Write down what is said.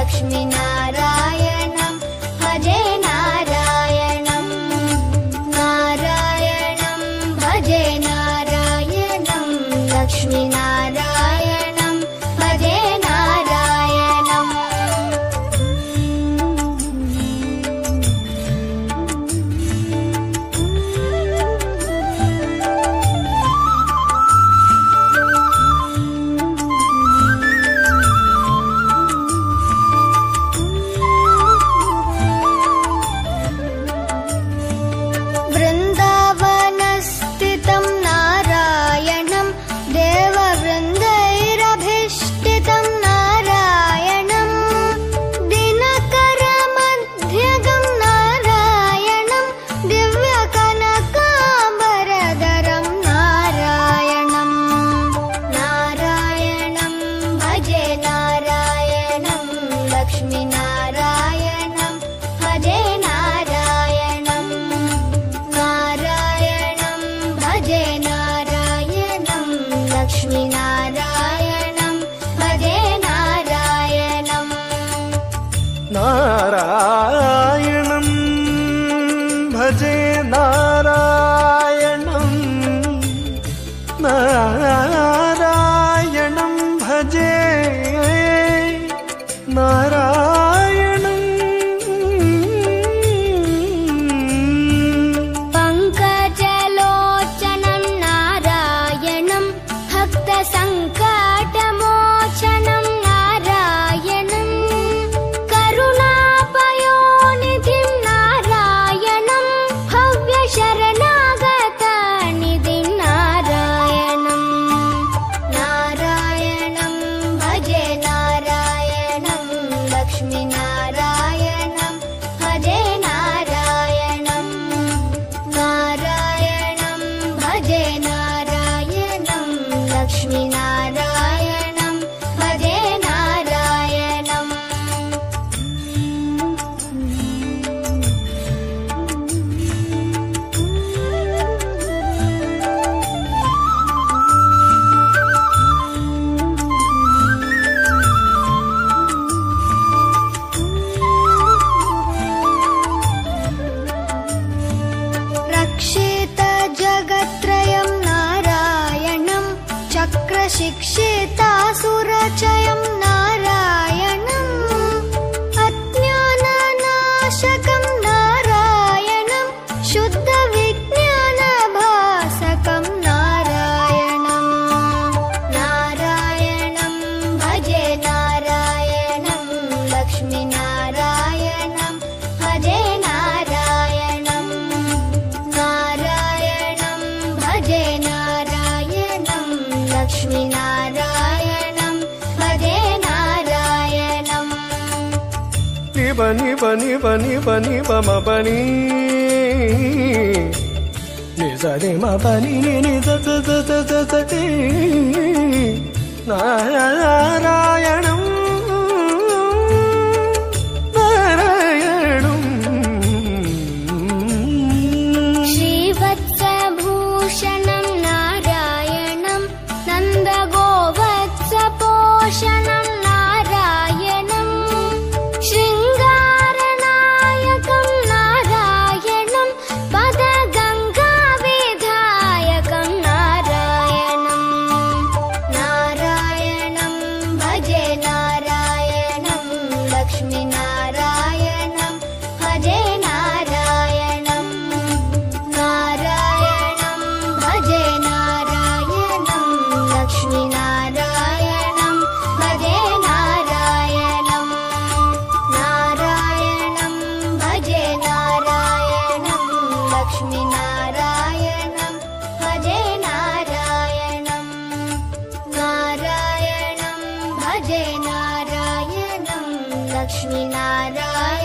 लक्ष्मीनारायणं भजे नारायणं नारायणं भजे नारायणं लक्ष्मीनारायणं भजे नारायणम् वृन्दावनस्थितं नारायणं देववृन्दैरभिष्टितं नारायणं दिनकरमध्यगं नारायणं दिव्यकनकाम्बरधरं नारायणं नारायणं भजे नारायणं लक्ष्मीनारायणं भजे नारायणं नारायणं भजे नारायणं लक्ष्मीनारायणं भजे नारायणम् नारायणं भजे नारायणं नारायणं भजे नारायणं पङ्कजलोचनं नारायणं भक्तसङ्कटमोचनं नारायणं करुणापयोनिधिं नारायणं भव्यशरणागतनिधिं नारायणं नारायणं भजे नारायणं लक्ष्मीनारायणं भजे नारायणं नारायणं भजे नारायणं लक्ष्मीनारायणं भजे नारायणम् रक्षित जगत्त्रयं नारायणं चक्रशिक्षितासुरचयं नारायणं अज्ञाननाशकं नारायणं शुद्धविज्ञानभासकं नारायणं नारायणं भजे नारायणं लक्ष्मीनारायणं भजे नारायणं नारायणं भजे नारायणं लक्ष्मीनारायणं भजे नारायणम् निब निब निब निब निब म बनी नि स नि म बनी नि नि स स स स स स टी नारायणं नारायणं श्रीवत्सभूषणं नारायणं नन्दगोवत्सपोषणं नारायणं शृङ्गारनायकं नारायणं पदगङ्गाविधायकं नारायणं नारायणं भजे नारायणं लक्ष्मीनारायणं भजे नारायणं नारायणं भजे नारायणं लक्ष्मीनारायणं भजे नारायणं नारायणं भजे नारायणं लक्ष्मीनारायणं भजे नारायणं नारायणं भजे नारायणं लक्ष्मीनारायणं